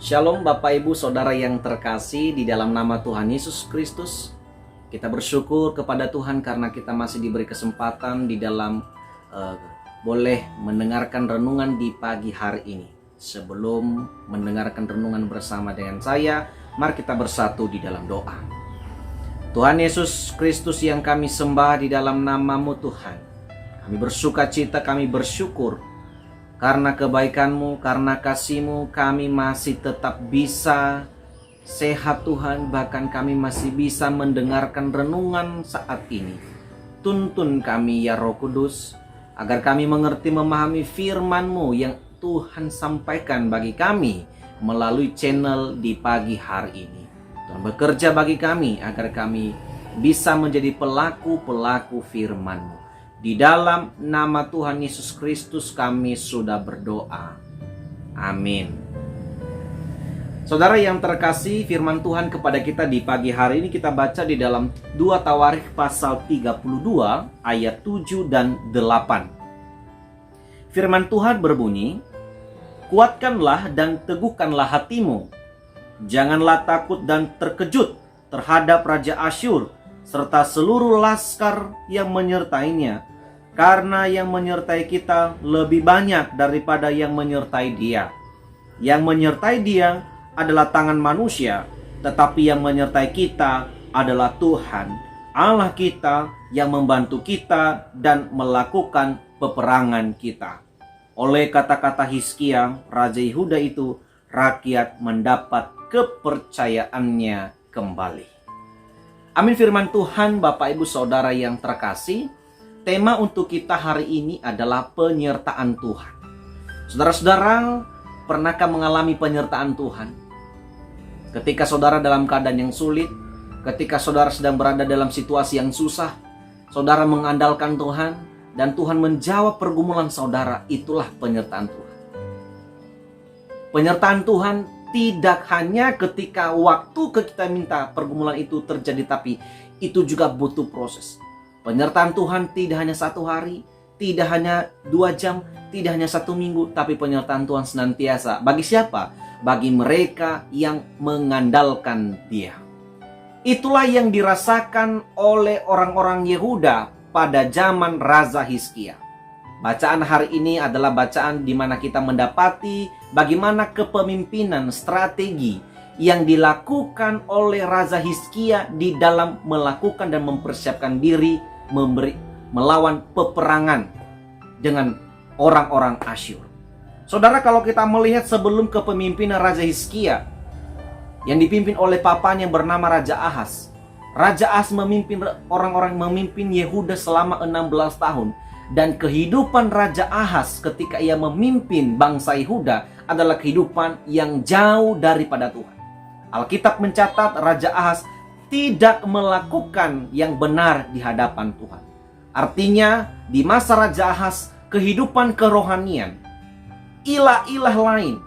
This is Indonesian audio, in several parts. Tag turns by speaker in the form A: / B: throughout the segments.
A: Shalom Bapak Ibu Saudara yang terkasih di dalam nama Tuhan Yesus Kristus. Kita bersyukur kepada Tuhan karena kita masih diberi kesempatan di dalam boleh mendengarkan renungan di pagi hari ini. Sebelum mendengarkan renungan bersama dengan saya, mari kita bersatu di dalam doa. Tuhan Yesus Kristus yang kami sembah di dalam nama-Mu Tuhan, kami bersukacita, kami bersyukur karena kebaikan-Mu, karena kasih-Mu, kami masih tetap bisa sehat Tuhan. Bahkan kami masih bisa mendengarkan renungan saat ini. Tuntun kami ya Roh Kudus, agar kami mengerti memahami firman-Mu yang Tuhan sampaikan bagi kami melalui channel di pagi hari ini. Tuhan bekerja bagi kami agar kami bisa menjadi pelaku-pelaku firman-Mu. Di dalam nama Tuhan Yesus Kristus kami sudah berdoa. Amin. Saudara yang terkasih, firman Tuhan kepada kita di pagi hari ini kita baca di dalam 2 Tawarikh pasal 32 ayat 7 dan 8. Firman Tuhan berbunyi, "Kuatkanlah dan teguhkanlah hatimu. Janganlah takut dan terkejut terhadap Raja Asyur serta seluruh laskar yang menyertainya, karena yang menyertai kita lebih banyak daripada yang menyertai dia. Yang menyertai dia adalah tangan manusia, tetapi yang menyertai kita adalah Tuhan, Allah kita yang membantu kita dan melakukan peperangan kita." Oleh kata-kata Hizkia, Raja Yehuda itu, rakyat mendapat kepercayaannya kembali. Amin. Firman Tuhan, Bapak Ibu Saudara yang terkasih, tema untuk kita hari ini adalah penyertaan Tuhan. Saudara-saudara, pernahkah mengalami penyertaan Tuhan? Ketika saudara dalam keadaan yang sulit, ketika saudara sedang berada dalam situasi yang susah, saudara mengandalkan Tuhan dan Tuhan menjawab pergumulan saudara, itulah penyertaan Tuhan. Penyertaan Tuhan tidak hanya ketika waktu kita minta pergumulan itu terjadi, tapi itu juga butuh proses. Penyertaan Tuhan tidak hanya 1 hari, tidak hanya 2 jam, tidak hanya 1 minggu, tapi penyertaan Tuhan senantiasa. Bagi siapa? Bagi mereka yang mengandalkan Dia. Itulah yang dirasakan oleh orang-orang Yehuda pada zaman Raja Hizkia. Bacaan hari ini adalah bacaan di mana kita mendapati bagaimana kepemimpinan strategi yang dilakukan oleh Raja Hizkia di dalam melakukan dan mempersiapkan diri melawan peperangan dengan orang-orang Asyur. Saudara, kalau kita melihat sebelum kepemimpinan Raja Hizkia yang dipimpin oleh papanya yang bernama Raja Ahaz, Raja Ahaz memimpin Yehuda selama 16 tahun. Dan kehidupan Raja Ahaz ketika ia memimpin bangsa Yehuda adalah kehidupan yang jauh daripada Tuhan. Alkitab mencatat Raja Ahaz tidak melakukan yang benar di hadapan Tuhan. Artinya di masa Raja Ahaz, kehidupan kerohanian, ilah-ilah lain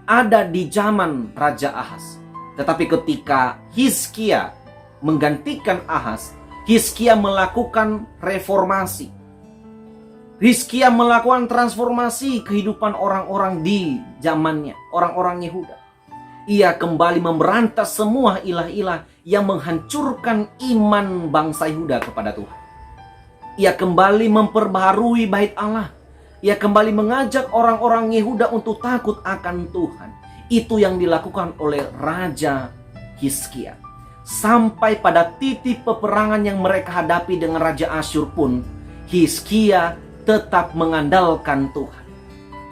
A: ada di zaman Raja Ahaz. Tetapi ketika Hizkia menggantikan Ahaz, Hizkia melakukan reformasi. Hizkia melakukan transformasi kehidupan orang-orang di zamannya, orang-orang Yehuda. Ia kembali memberantas semua ilah-ilah yang menghancurkan iman bangsa Yehuda kepada Tuhan. Ia kembali memperbaharui bait Allah. Ia kembali mengajak orang-orang Yehuda untuk takut akan Tuhan. Itu yang dilakukan oleh Raja Hizkia. Sampai pada titik peperangan yang mereka hadapi dengan Raja Asyur pun, Hizkia tetap mengandalkan Tuhan.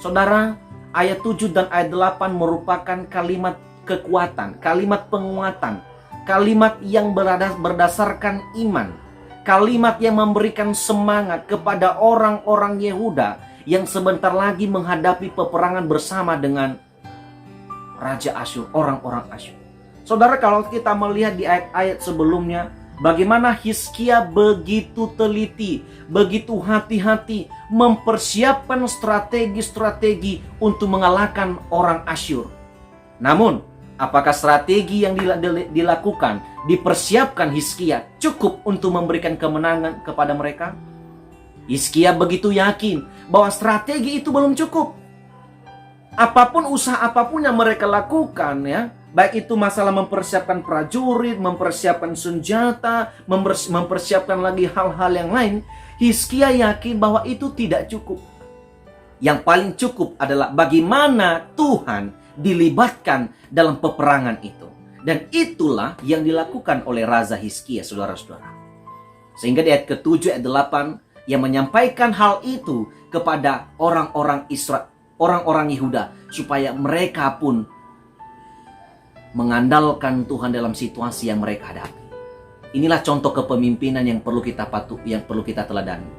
A: Saudara, ayat 7 dan ayat 8 merupakan kalimat kekuatan, kalimat penguatan, kalimat yang berdasarkan iman, kalimat yang memberikan semangat kepada orang-orang Yehuda yang sebentar lagi menghadapi peperangan bersama dengan Raja Asyur, orang-orang Asyur. Saudara, kalau kita melihat di ayat-ayat sebelumnya, bagaimana Hizkia begitu teliti, begitu hati-hati mempersiapkan strategi-strategi untuk mengalahkan orang Asyur. Namun, apakah strategi yang dilakukan, dipersiapkan Hizkia cukup untuk memberikan kemenangan kepada mereka? Hizkia begitu yakin bahwa strategi itu belum cukup. Apapun usaha apapun yang mereka lakukan ya, baik itu masalah mempersiapkan prajurit, mempersiapkan senjata, mempersiapkan lagi hal-hal yang lain, Hizkia yakin bahwa itu tidak cukup. Yang paling cukup adalah bagaimana Tuhan dilibatkan dalam peperangan itu. Dan itulah yang dilakukan oleh Raja Hizkia, saudara-saudara. Sehingga di ayat ke-7, ayat 8, yang menyampaikan hal itu kepada orang-orang Israel, orang-orang Yehuda, supaya mereka pun mengandalkan Tuhan dalam situasi yang mereka hadapi. Inilah contoh kepemimpinan yang perlu kita teladani.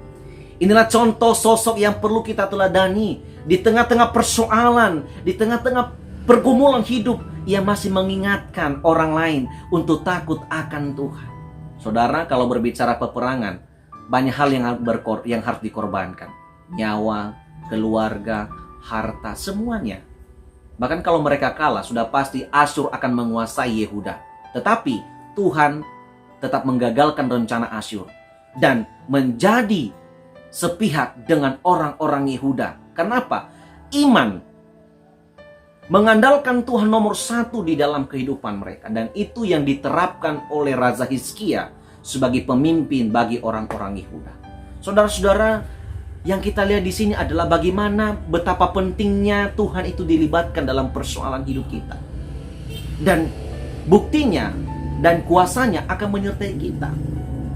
A: Inilah contoh sosok yang perlu kita teladani di tengah-tengah persoalan, di tengah-tengah pergumulan hidup. Ia masih mengingatkan orang lain untuk takut akan Tuhan. Saudara, kalau berbicara peperangan, banyak hal yang harus dikorbankan. Nyawa, keluarga, harta, semuanya. Bahkan kalau mereka kalah, sudah pasti Asyur akan menguasai Yehuda. Tetapi Tuhan tetap menggagalkan rencana Asyur dan menjadi sepihak dengan orang-orang Yehuda. Kenapa? Iman, mengandalkan Tuhan nomor satu di dalam kehidupan mereka. Dan itu yang diterapkan oleh Raja Hizkia sebagai pemimpin bagi orang-orang Yehuda. Saudara-saudara, yang kita lihat di sini adalah bagaimana betapa pentingnya Tuhan itu dilibatkan dalam persoalan hidup kita. Dan buktinya dan kuasanya akan menyertai kita.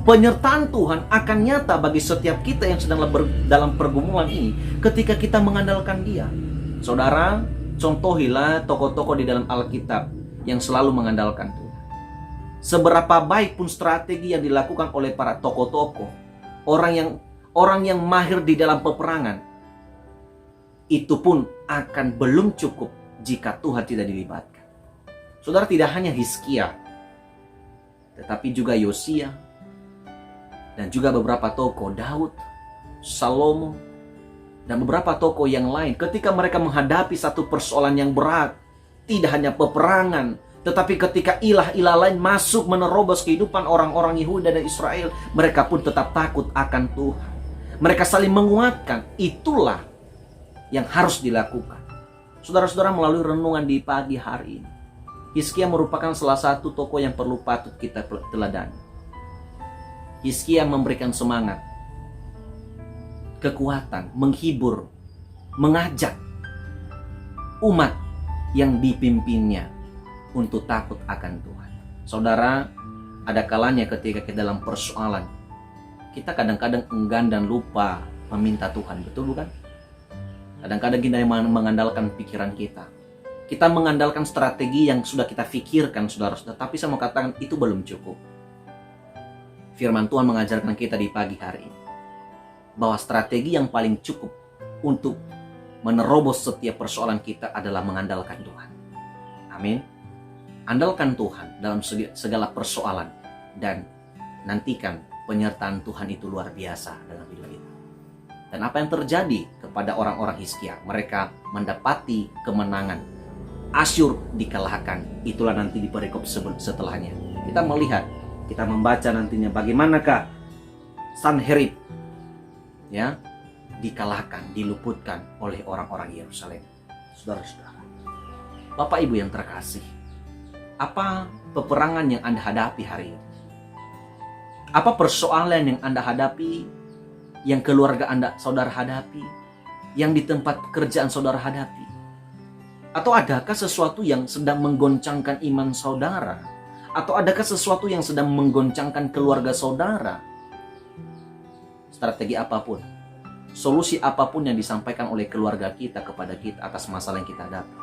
A: Penyertaan Tuhan akan nyata bagi setiap kita yang sedang dalam pergumulan ini ketika kita mengandalkan Dia. Saudara, contohilah tokoh-tokoh di dalam Alkitab yang selalu mengandalkan Tuhan. Seberapa baik pun strategi yang dilakukan oleh para tokoh-tokoh, orang yang mahir di dalam peperangan, itu pun akan belum cukup jika Tuhan tidak dilibatkan. Saudara, tidak hanya Hizkia, tetapi juga Yosia, dan juga beberapa tokoh, Daud, Salomo, dan beberapa tokoh yang lain, ketika mereka menghadapi satu persoalan yang berat, tidak hanya peperangan, tetapi ketika ilah-ilah lain masuk menerobos kehidupan orang-orang Yehuda dan Israel, mereka pun tetap takut akan Tuhan. Mereka saling menguatkan. Itulah yang harus dilakukan. Saudara-saudara, melalui renungan di pagi hari ini, Hizkia merupakan salah satu tokoh yang patut kita teladani. Hizkia memberikan semangat, kekuatan, menghibur, mengajak umat yang dipimpinnya untuk takut akan Tuhan. Saudara, ada kalanya ketika kita dalam persoalan, kita kadang-kadang enggan dan lupa meminta Tuhan, betul bukan? Kadang-kadang kita mengandalkan pikiran kita. Kita mengandalkan strategi yang sudah kita pikirkan, saudara-saudara. Tapi saya mau katakan itu belum cukup. Firman Tuhan mengajarkan kita di pagi hari ini bahwa strategi yang paling cukup untuk menerobos setiap persoalan kita adalah mengandalkan Tuhan. Amin. Andalkan Tuhan dalam segala persoalan dan nantikan penyertaan Tuhan itu luar biasa dalam hidup kita. Dan apa yang terjadi kepada orang-orang Hizkia? Mereka mendapati kemenangan. Asyur dikalahkan. Itulah nanti di perikop setelahnya. Kita melihat, kita membaca nantinya bagaimanakah Sanherib ya dikalahkan, diluputkan oleh orang-orang Yerusalem. Saudara-saudara, Bapak Ibu yang terkasih, apa peperangan yang Anda hadapi hari ini? Apa persoalan yang Anda hadapi, yang keluarga Anda, saudara hadapi, yang di tempat pekerjaan saudara hadapi? Atau adakah sesuatu yang sedang menggoncangkan iman saudara? Atau adakah sesuatu yang sedang menggoncangkan keluarga saudara? Strategi apapun, solusi apapun yang disampaikan oleh keluarga kita kepada kita atas masalah yang kita hadapi,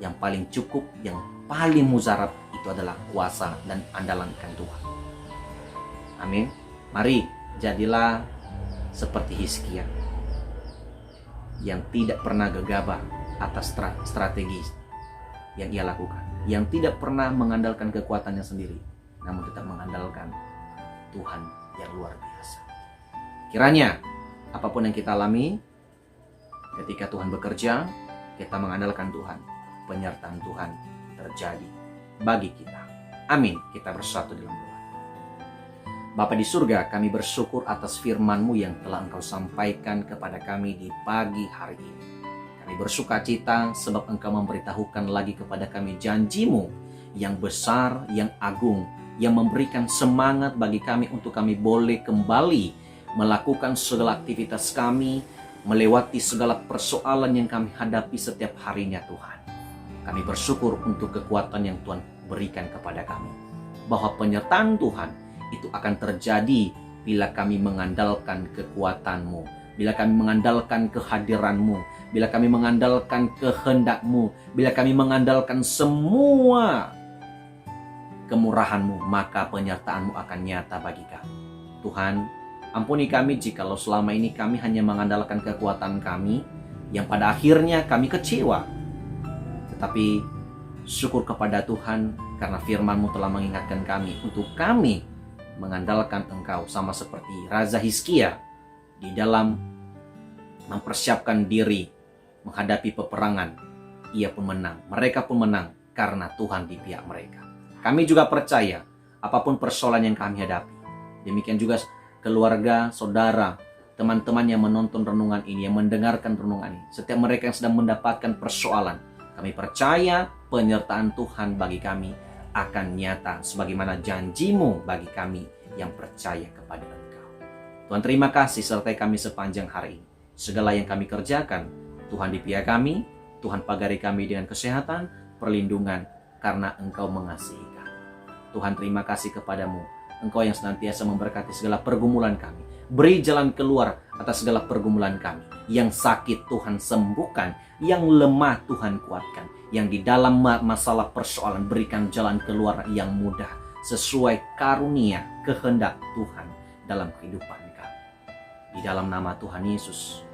A: yang paling cukup, yang paling mujarab itu adalah kuasa dan andalankan Tuhan. Amin. Mari jadilah seperti Hizkia yang tidak pernah gegabah atas strategi yang ia lakukan, yang tidak pernah mengandalkan kekuatannya sendiri, namun tetap mengandalkan Tuhan yang luar biasa. Kiranya apapun yang kita alami ketika Tuhan bekerja, kita mengandalkan Tuhan, penyertaan Tuhan terjadi bagi kita. Amin. Kita bersatu dalam doa. Bapa di surga, kami bersyukur atas firman-Mu yang telah Engkau sampaikan kepada kami di pagi hari ini. Kami bersuka cita sebab Engkau memberitahukan lagi kepada kami janji-Mu yang besar, yang agung, yang memberikan semangat bagi kami untuk kami boleh kembali melakukan segala aktivitas kami, melewati segala persoalan yang kami hadapi setiap harinya Tuhan. Kami bersyukur untuk kekuatan yang Tuhan berikan kepada kami, bahwa penyertaan Tuhan itu akan terjadi bila kami mengandalkan kekuatan-Mu, bila kami mengandalkan kehadiran-Mu, bila kami mengandalkan kehendak-Mu, bila kami mengandalkan semua kemurahan-Mu, maka penyertaan-Mu akan nyata bagi kami. Tuhan, ampuni kami jikalau selama ini kami hanya mengandalkan kekuatan kami, yang pada akhirnya kami kecewa. Tetapi syukur kepada Tuhan karena firman-Mu telah mengingatkan kami untuk kami mengandalkan Engkau, sama seperti Raja Hizkia di dalam mempersiapkan diri menghadapi peperangan. Ia pun menang, mereka pun menang karena Tuhan di pihak mereka. Kami juga percaya apapun persoalan yang kami hadapi, demikian juga keluarga, saudara, teman-teman yang menonton renungan ini, yang mendengarkan renungan ini, setiap mereka yang sedang mendapatkan persoalan, kami percaya penyertaan Tuhan bagi kami akan nyata sebagaimana janji-Mu bagi kami yang percaya kepada Engkau. Tuhan, terima kasih sertai kami sepanjang hari ini. Segala yang kami kerjakan, Tuhan di pihak kami, Tuhan pagari kami dengan kesehatan, perlindungan, karena Engkau mengasihi kami. Tuhan, terima kasih kepadamu, Engkau yang senantiasa memberkati segala pergumulan kami. Beri jalan keluar atas segala pergumulan kami. Yang sakit Tuhan sembuhkan, yang lemah Tuhan kuatkan, yang di dalam masalah persoalan berikan jalan keluar yang mudah sesuai karunia kehendak Tuhan dalam kehidupan kami. Di dalam nama Tuhan Yesus,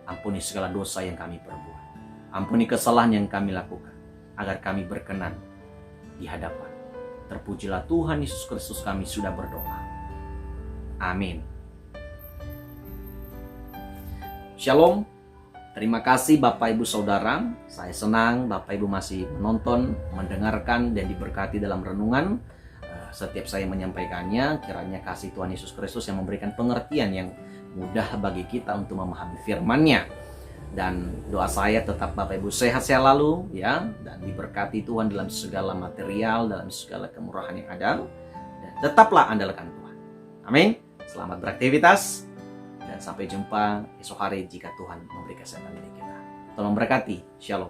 A: ampuni segala dosa yang kami perbuat, ampuni kesalahan yang kami lakukan, agar kami berkenan di hadapan. Terpujilah Tuhan Yesus Kristus, kami sudah berdoa. Amin. Shalom. Terima kasih Bapak Ibu Saudara. Saya senang Bapak Ibu masih menonton, mendengarkan, dan diberkati dalam renungan. Setiap saya menyampaikannya, kiranya kasih Tuhan Yesus Kristus yang memberikan pengertian yang mudah bagi kita untuk memahami firman-Nya. Dan doa saya tetap Bapak Ibu sehat selalu ya, dan diberkati Tuhan dalam segala material, dalam segala kemurahan yang ada, dan tetaplah andalkan Tuhan. Amin. Selamat beraktivitas. Dan sampai jumpa esok hari jika Tuhan memberi kesehatan bagi kita. Tolong berkati. Shalom.